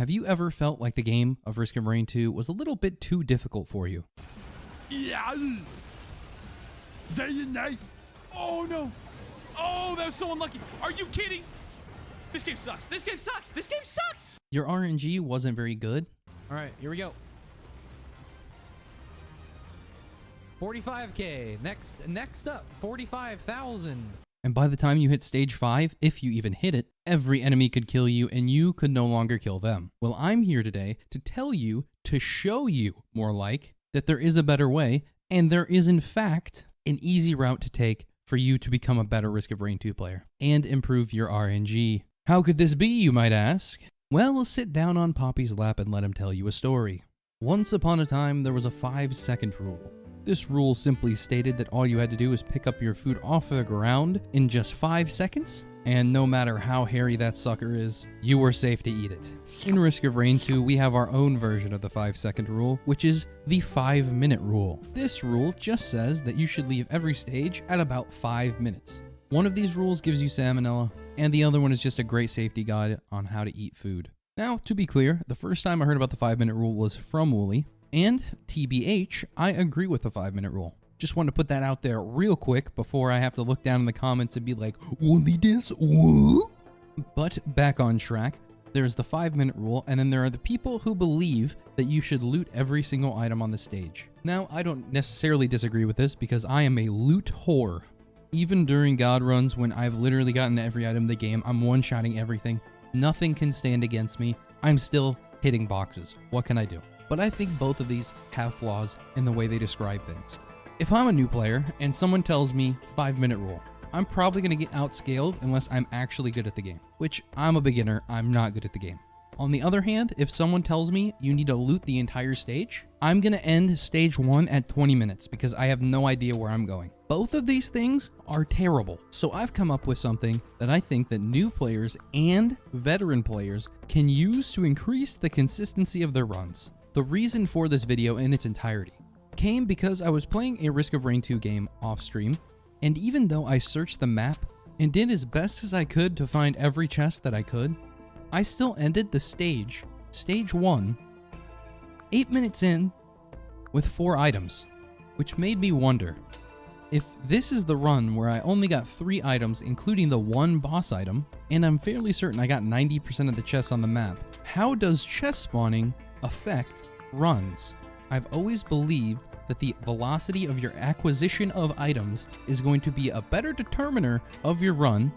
Have you ever felt like the game of Risk of Rain 2 was a little bit too difficult for you? Yeah. Day and night. Oh no. Oh, that was so unlucky. Are you kidding? This game sucks. This game sucks. This game sucks. Your RNG wasn't very good? All right, here we go. 45K. Next up, 45,000. And by the time you hit stage 5, if you even hit it, every enemy could kill you and you could no longer kill them. Well, I'm here today to tell you, to show you, more like, that there is a better way, and there is in fact an easy route to take for you to become a better Risk of Rain 2 player and improve your RNG. How could this be, you might ask? Well, sit down on Poppy's lap and let him tell you a story. Once upon a time, there was a 5-second rule. This rule simply stated that all you had to do was pick up your food off the ground in just 5 seconds, and no matter how hairy that sucker is, you were safe to eat it. In Risk of Rain 2, we have our own version of the 5-second rule, which is the 5-minute rule. This rule just says that you should leave every stage at about 5 minutes. One of these rules gives you salmonella, and the other one is just a great safety guide on how to eat food. Now, to be clear, the first time I heard about the 5-minute rule was from Woolie, and TBH, I agree with the 5-minute rule. Just want to put that out there real quick before I have to look down in the comments and be like, Woolie this? What? But back on track, there's the 5-minute rule, and then there are the people who believe that you should loot every single item on the stage. Now, I don't necessarily disagree with this because I am a loot whore. Even during God runs when I've literally gotten every item in the game, I'm one-shotting everything. Nothing can stand against me. I'm still hitting boxes. What can I do? But I think both of these have flaws in the way they describe things. If I'm a new player and someone tells me 5-minute rule, I'm probably going to get outscaled unless I'm actually good at the game, which I'm a beginner, I'm not good at the game. On the other hand, if someone tells me you need to loot the entire stage, I'm going to end stage 1 at 20 minutes because I have no idea where I'm going. Both of these things are terrible, so I've come up with something that I think that new players and veteran players can use to increase the consistency of their runs. The reason for this video in its entirety came because I was playing a Risk of Rain 2 game off stream, and even though I searched the map and did as best as I could to find every chest that I could, I still ended the stage 1, 8 minutes in with 4 items, which made me wonder, if this is the run where I only got 3 items including the 1 boss item, and I'm fairly certain I got 90% of the chests on the map, how does chest spawning affect runs? I've always believed that the velocity of your acquisition of items is going to be a better determiner of your run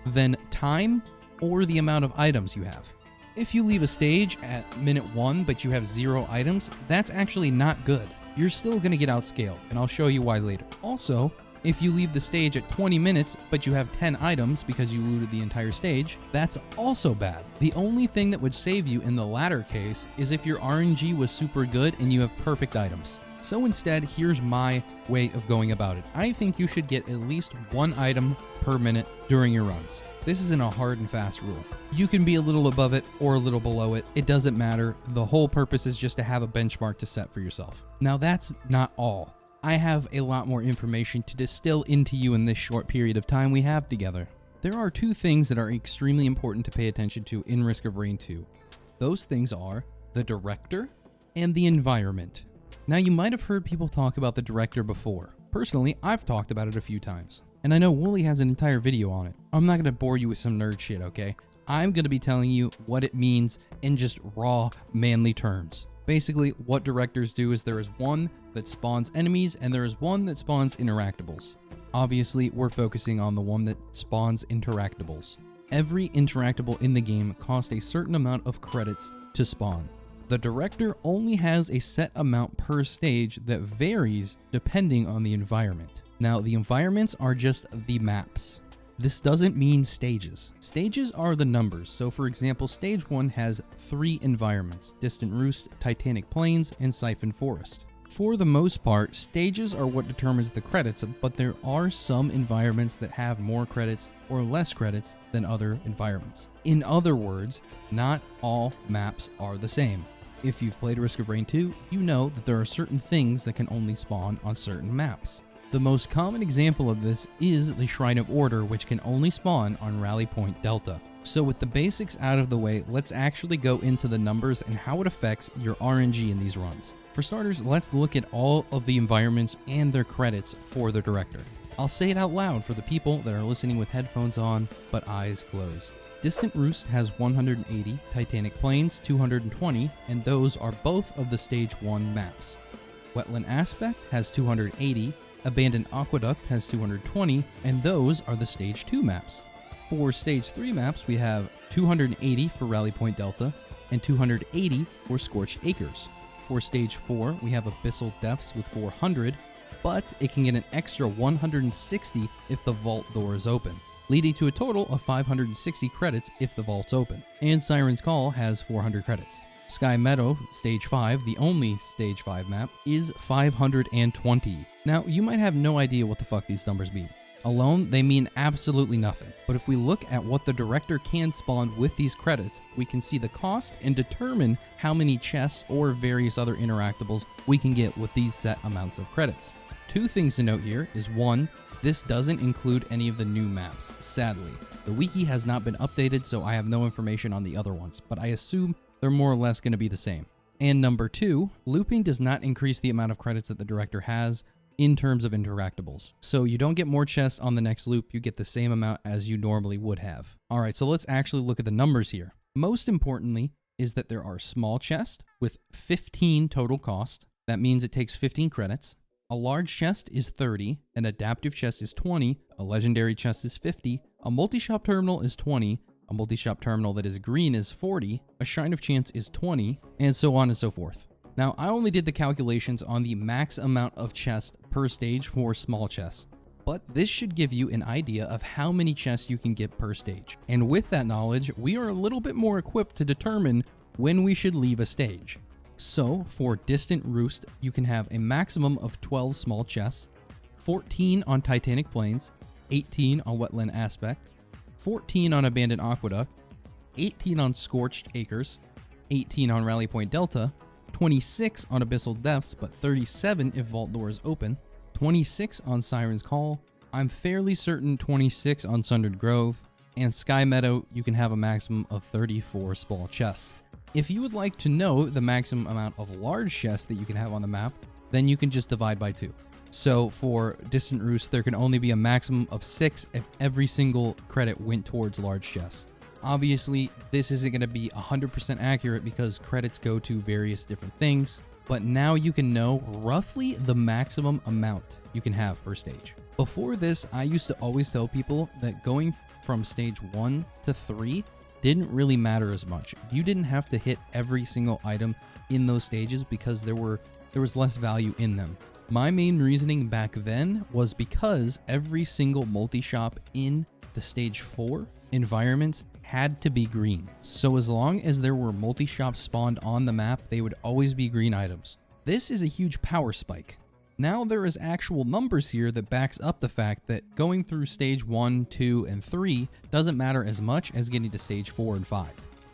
than time or the amount of items you have. If you leave a stage at minute 1 but you have 0 items, that's actually not good. You're still going to get outscaled, and I'll show you why later. Also, if you leave the stage at 20 minutes, but you have 10 items because you looted the entire stage, that's also bad. The only thing that would save you in the latter case is if your RNG was super good and you have perfect items. So instead, here's my way of going about it. I think you should get at least 1 item per minute during your runs. This isn't a hard and fast rule. You can be a little above it or a little below it. It doesn't matter. The whole purpose is just to have a benchmark to set for yourself. Now that's not all. I have a lot more information to distill into you in this short period of time we have together. There are 2 things that are extremely important to pay attention to in Risk of Rain 2. Those things are the director and the environment. Now you might have heard people talk about the director before. Personally, I've talked about it a few times, and I know Woolie has an entire video on it. I'm not going to bore you with some nerd shit, okay? I'm going to be telling you what it means in just raw, manly terms. Basically, what directors do is there is one that spawns enemies and there is one that spawns interactables. Obviously, we're focusing on the one that spawns interactables. Every interactable in the game costs a certain amount of credits to spawn. The director only has a set amount per stage that varies depending on the environment. Now, the environments are just the maps. This doesn't mean stages. Stages are the numbers. So for example, stage 1 has 3 environments: Distant Roost, Titanic Plains, and Siphon Forest. For the most part, stages are what determines the credits, but there are some environments that have more credits or less credits than other environments. In other words, not all maps are the same. If you've played Risk of Rain 2, you know that there are certain things that can only spawn on certain maps. The most common example of this is the Shrine of Order, which can only spawn on Rally Point Delta. So with the basics out of the way, let's actually go into the numbers and how it affects your RNG in these runs. For starters, let's look at all of the environments and their credits for the director. I'll say it out loud for the people that are listening with headphones on, but eyes closed. Distant Roost has 180, Titanic Plains 220, and those are both of the Stage 1 maps. Wetland Aspect has 280, Abandoned Aqueduct has 220, and those are the Stage 2 maps. For Stage 3 maps, we have 280 for Rally Point Delta and 280 for Scorched Acres. For Stage 4, we have Abyssal Depths with 400, but it can get an extra 160 if the vault door is open, leading to a total of 560 credits if the vault's open. And Siren's Call has 400 credits. Sky Meadow, Stage 5, the only Stage 5 map, is 520. Now, you might have no idea what the fuck these numbers mean. Alone, they mean absolutely nothing. But if we look at what the director can spawn with these credits, we can see the cost and determine how many chests or various other interactables we can get with these set amounts of credits. Two things to note here is one, this doesn't include any of the new maps, sadly. The wiki has not been updated, so I have no information on the other ones, but I assume they're more or less going to be the same. And number two, looping does not increase the amount of credits that the director has in terms of interactables. So you don't get more chests on the next loop, you get the same amount as you normally would have. Alright, so let's actually look at the numbers here. Most importantly is that there are small chests with 15 total cost. That means it takes 15 credits. A large chest is 30, an adaptive chest is 20, a legendary chest is 50, a multi-shop terminal is 20, a multi-shop terminal that is green is 40, a Shrine of Chance is 20, and so on and so forth. Now, I only did the calculations on the max amount of chests per stage for small chests, but this should give you an idea of how many chests you can get per stage. And with that knowledge, we are a little bit more equipped to determine when we should leave a stage. So, for Distant Roost, you can have a maximum of 12 small chests, 14 on Titanic Plains, 18 on Wetland Aspect, 14 on Abandoned Aqueduct, 18 on Scorched Acres, 18 on Rally Point Delta, 26 on Abyssal Depths, but 37 if Vault Doors open, 26 on Siren's Call, I'm fairly certain 26 on Sundered Grove, and Sky Meadow, you can have a maximum of 34 small chests. If you would like to know the maximum amount of large chests that you can have on the map, then you can just divide by 2. So for Distant Roost, there can only be a maximum of 6 if every single credit went towards large chests. Obviously, this isn't going to be 100% accurate because credits go to various different things, but now you can know roughly the maximum amount you can have per stage. Before this, I used to always tell people that going from stage 1 to 3 didn't really matter as much. You didn't have to hit every single item in those stages because there was less value in them. My main reasoning back then was because every single multi-shop in the stage 4 environments had to be green. So as long as there were multi-shops spawned on the map, they would always be green items. This is a huge power spike. Now there is actual numbers here that backs up the fact that going through stage 1, 2, and 3 doesn't matter as much as getting to stage 4 and 5.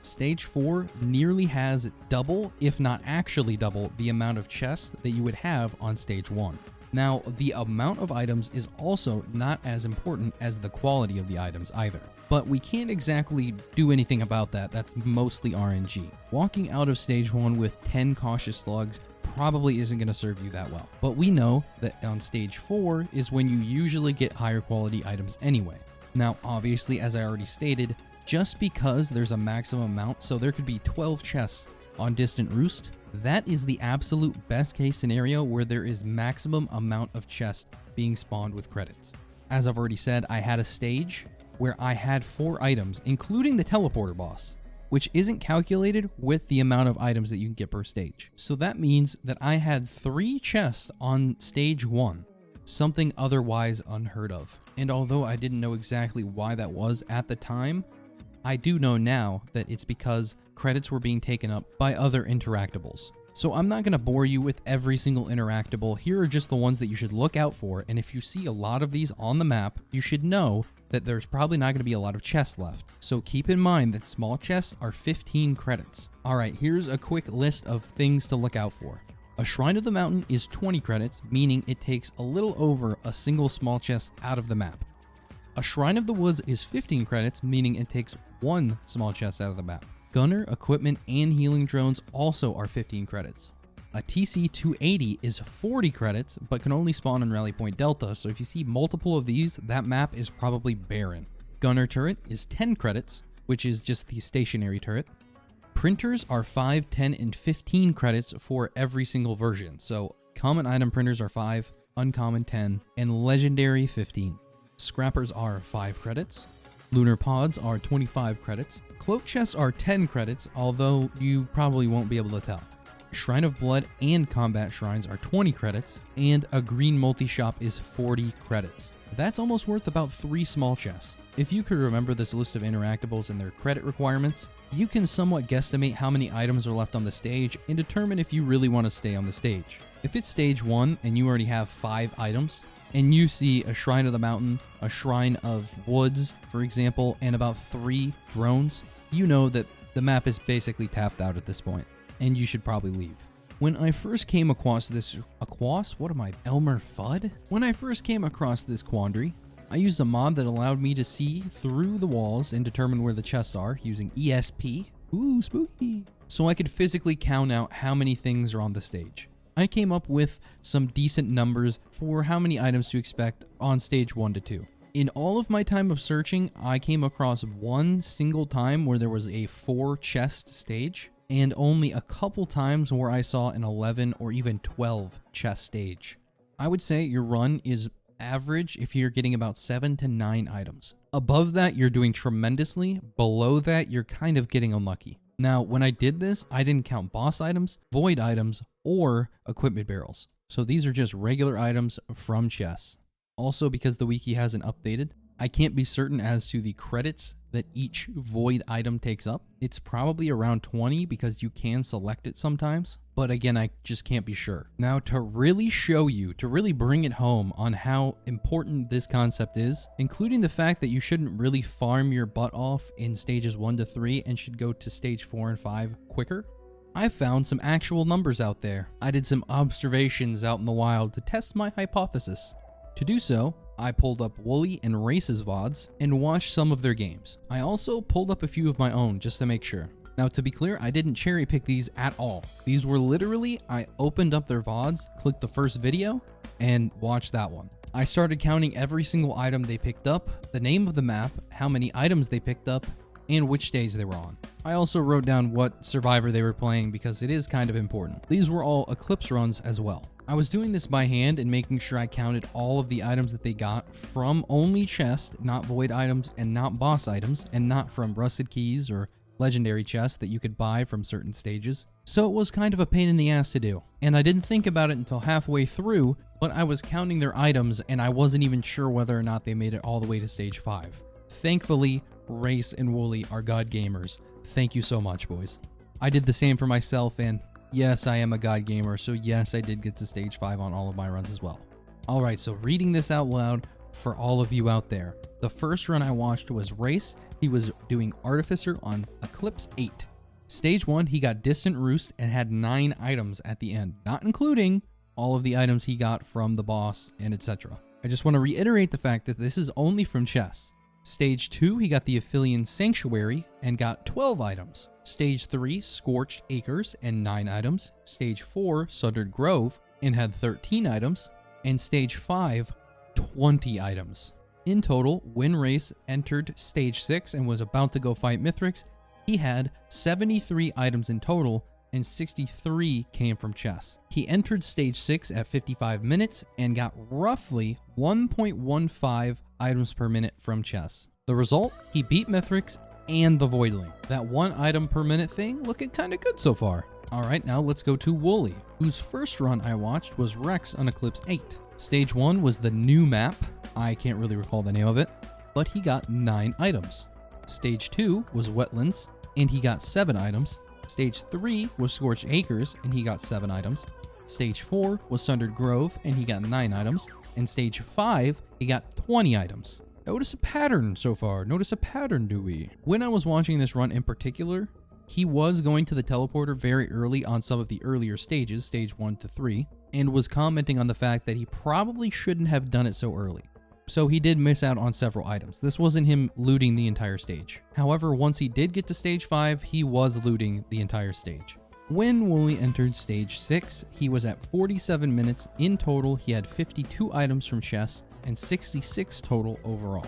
Stage 4 nearly has double, if not actually double, the amount of chests that you would have on stage 1. Now, the amount of items is also not as important as the quality of the items either. But we can't exactly do anything about that, that's mostly RNG. Walking out of stage 1 with 10 cautious slugs probably isn't going to serve you that well. But we know that on stage 4 is when you usually get higher quality items anyway. Now, obviously, as I already stated, just because there's a maximum amount, so there could be 12 chests on Distant Roost, that is the absolute best case scenario where there is maximum amount of chests being spawned with credits. As I've already said, I had a stage where I had 4 items, including the teleporter boss, which isn't calculated with the amount of items that you can get per stage. So that means that I had 3 chests on stage 1, something otherwise unheard of. And although I didn't know exactly why that was at the time, I do know now that it's because credits were being taken up by other interactables. So I'm not going to bore you with every single interactable. Here are just the ones that you should look out for, and if you see a lot of these on the map, you should know that there's probably not going to be a lot of chests left. So keep in mind that small chests are 15 credits. Alright, here's a quick list of things to look out for. A Shrine of the Mountain is 20 credits, meaning it takes a little over a single small chest out of the map. A Shrine of the Woods is 15 credits, meaning it takes one small chest out of the map. Gunner, equipment, and healing drones also are 15 credits. A TC-280 is 40 credits, but can only spawn in Rally Point Delta, so if you see multiple of these, that map is probably barren. Gunner turret is 10 credits, which is just the stationary turret. Printers are 5, 10, and 15 credits for every single version, so common item printers are 5, uncommon 10, and legendary 15. Scrappers are 5 credits. Lunar pods are 25 credits. Cloak chests are 10 credits, although you probably won't be able to tell. Shrine of Blood and combat shrines are 20 credits, and a green multi-shop is 40 credits. That's almost worth about 3 small chests. If you could remember this list of interactables and their credit requirements, you can somewhat guesstimate how many items are left on the stage and determine if you really want to stay on the stage. If it's stage 1 and you already have 5 items, and you see a Shrine of the Mountain, a Shrine of Woods, for example, and about 3 drones, you know that the map is basically tapped out at this point, and you should probably leave. When I first came across this, Elmer Fudd? When I first came across this quandary, I used a mod that allowed me to see through the walls and determine where the chests are using ESP. Ooh, spooky. So I could physically count out how many things are on the stage. I came up with some decent numbers for how many items to expect on stage 1 to 2. In all of my time of searching, I came across one single time where there was a 4 chest stage, and only a couple times where I saw an 11 or even 12 chest stage. I would say your run is average if you're getting about 7 to 9 items. Above that, you're doing tremendously. Below that, you're kind of getting unlucky. Now, when I did this, I didn't count boss items, void items, or equipment barrels. So these are just regular items from chests. Also, because the wiki hasn't updated, I can't be certain as to the credits that each void item takes up. It's probably around 20 because you can select it sometimes, but again, I just can't be sure. Now, to really show you, to really bring it home on how important this concept is, including the fact that you shouldn't really farm your butt off in stages 1 to 3 and should go to stage 4 and 5 quicker, I found some actual numbers out there. I did some observations out in the wild to test my hypothesis. To do so, I pulled up Woolie and Race's VODs and watched some of their games. I also pulled up a few of my own just to make sure. Now, to be clear, I didn't cherry pick these at all. These were literally, I opened up their VODs, clicked the first video, and watched that one. I started counting every single item they picked up, the name of the map, how many items they picked up, and which stage they were on. I also wrote down what survivor they were playing because it is kind of important. These were all Eclipse runs as well. I was doing this by hand and making sure I counted all of the items that they got from only chest, not void items and not boss items, and not from rusted keys or legendary chests that you could buy from certain stages. So it was kind of a pain in the ass to do. And I didn't think about it until halfway through, but I was counting their items and I wasn't even sure whether or not they made it all the way to stage 5. Thankfully, Race and Woolie are god gamers. Thank you so much, boys. I did the same for myself, and yes, I am a god gamer, so yes, I did get to stage 5 on all of my runs as well. Alright, so reading this out loud for all of you out there. The first run I watched was Race. He was doing Artificer on Eclipse 8. Stage 1, he got Distant Roost and had 9 items at the end, not including all of the items he got from the boss and etc. I just want to reiterate the fact that this is only from chests. Stage 2, he got the Aphelion Sanctuary and got 12 items. Stage 3, Scorched Acres and 9 items. Stage 4, Sundered Grove and had 13 items. And Stage 5, 20 items. In total, when Race entered Stage 6 and was about to go fight Mithrix, he had 73 items in total and 63 came from chests. He entered Stage 6 at 55 minutes and got roughly 1.15 items per minute from chests. The result? He beat Mithrix and the Voidling. That 1 item per minute thing looking kinda good so far. Alright, now let's go to Woolie, whose first run I watched was Rex on Eclipse 8. Stage 1 was the new map. I can't really recall the name of it, but he got 9 items. Stage 2 was Wetlands, and he got 7 items. Stage 3 was Scorched Acres, and he got 7 items. Stage 4 was Sundered Grove, and he got 9 items. And Stage 5, he got 20 items. Notice a pattern so far. Notice a pattern, do we? When I was watching this run in particular, he was going to the teleporter very early on some of the earlier stages, stage 1 to 3, and was commenting on the fact that he probably shouldn't have done it so early. so he did miss out on several items. This wasn't him looting the entire stage. However, once he did get to stage 5, he was looting the entire stage. When Woolie entered stage 6, he was at 47 minutes. In total, he had 52 items from chests and 66 total overall.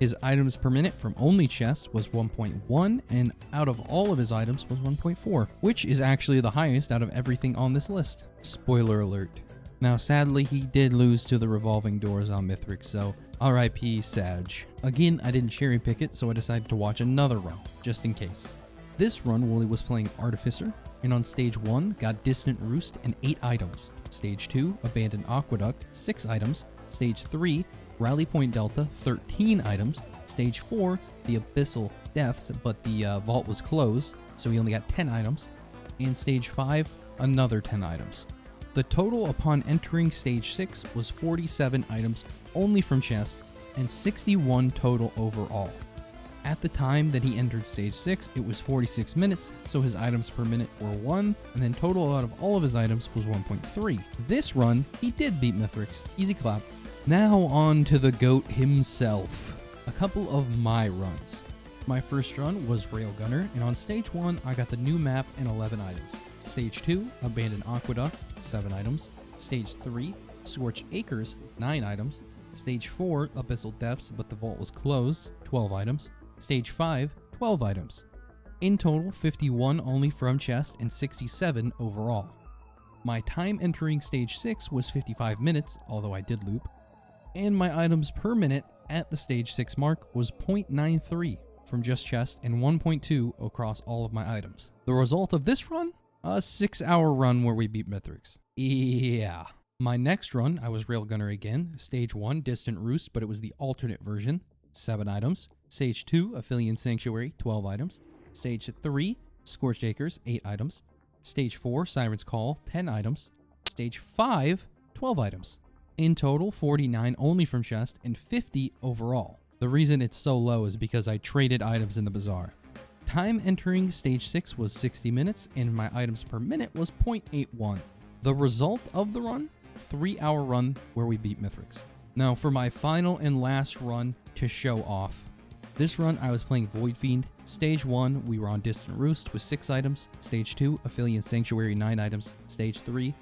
His items per minute from only chest was 1.1, and out of all of his items was 1.4, which is actually the highest out of everything on this list. Spoiler alert. Now sadly, he did lose to the revolving doors on Mithrix, so RIP Sag. Again, I didn't cherry pick it, so I decided to watch another run, just in case. This run, Woolie was playing Artificer, and on stage 1, got Distant Roost and 8 items. Stage 2, Abandoned Aqueduct, 6 items. Stage 3, Rally Point Delta, 13 items. Stage 4, the Abyssal Depths, but the vault was closed, so he only got 10 items. And stage 5, another 10 items. The total upon entering stage 6 was 47 items only from chests, and 61 total overall. At the time that he entered stage 6, it was 46 minutes, so his items per minute were 1, and then total out of all of his items was 1.3. This run, he did beat Mithrix. Easy clap. Now on to the GOAT himself. A couple of my runs. My first run was Railgunner, and on stage 1, I got the new map and 11 items. Stage 2, Abandoned Aqueduct, 7 items. Stage 3, Scorched Acres, 9 items. Stage 4, Abyssal Depths, but the vault was closed, 12 items. Stage 5, 12 items. In total, 51 only from chest and 67 overall. My time entering stage 6 was 55 minutes, although I did loop. And my items per minute at the stage 6 mark was 0.93 from just chest and 1.2 across all of my items. The result of this run? A 6-hour run where we beat Mithrix. Yeah. My next run, I was Railgunner again. Stage 1, Distant Roost, but it was the alternate version. 7 items. Stage 2, Aphelion Sanctuary, 12 items. Stage 3, Scorched Acres, 8 items. Stage 4, Siren's Call, 10 items. Stage 5, 12 items. In total, 49 only from chest and 50 overall. The reason it's so low is because I traded items in the bazaar. Time entering stage 6 was 60 minutes, and my items per minute was 0.81. The result of the run? 3-hour run where we beat Mithrix. Now for my final and last run to show off. This run I was playing Void Fiend. Stage 1, we were on Distant Roost with 6 items. Stage 2, Aphelion Sanctuary, 9 items. Stage 3,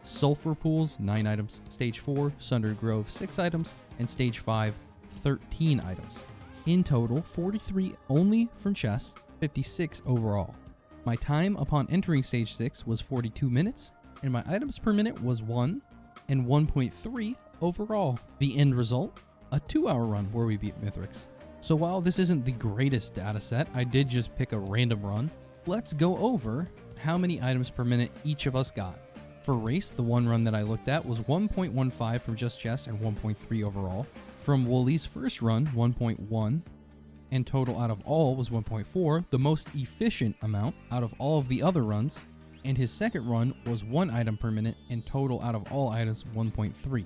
Sulfur Pools, 9 items. Stage 4, Sundered Grove, 6 items. And Stage 5, 13 items. In total, 43 only from chests, 56 overall. My time upon entering Stage 6 was 42 minutes, and my items per minute was 1 and 1.3 overall. The end result? A 2-hour run where we beat Mithrix. So while this isn't the greatest data set, I did just pick a random run. Let's go over how many items per minute each of us got. For Race, the one run that I looked at was 1.15 from just chest and 1.3 overall. From Woolie's first run, 1.1, and total out of all was 1.4, the most efficient amount out of all of the other runs. And his second run was 1 item per minute, and total out of all items 1.3.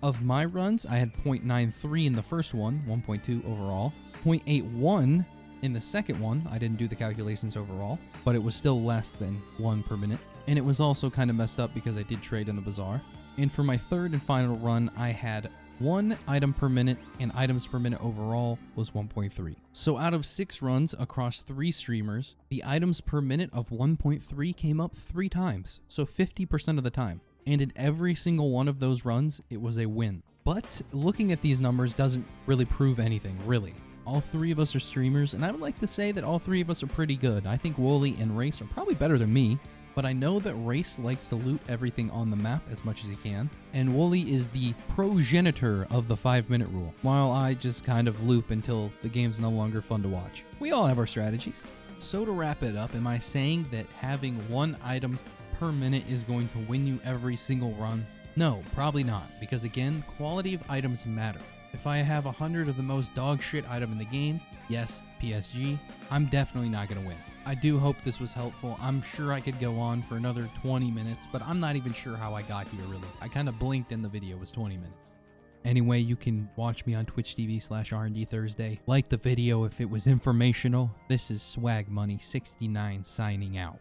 Of my runs, I had 0.93 in the first one, 1.2 overall, 0.81 in the second one. I didn't do the calculations overall, but it was still less than 1 per minute. And it was also kind of messed up because I did trade in the bazaar. And for my third and final run, I had 1 item per minute, and items per minute overall was 1.3. So out of 6 runs across 3 streamers, the items per minute of 1.3 came up 3 times, so 50% of the time. And in every single one of those runs, it was a win. But looking at these numbers doesn't really prove anything, really. All 3 of us are streamers, and I would like to say that all 3 of us are pretty good. I think Woolie and Race are probably better than me. But I know that Race likes to loot everything on the map as much as he can, and Woolie is the progenitor of the 5-minute rule, while I just kind of loop until the game's no longer fun to watch. We all have our strategies. So to wrap it up, am I saying that having 1 item per minute is going to win you every single run? No, probably not, because again, quality of items matter. If I have 100 of the most dog shit item in the game, yes, PSG, I'm definitely not going to win. I do hope this was helpful. I'm sure I could go on for another 20 minutes, but I'm not even sure how I got here, really. I kind of blinked and the video was 20 minutes. Anyway, you can watch me on Twitch TV/R&D Thursday. Like the video if it was informational. This is Swag Money 69 signing out.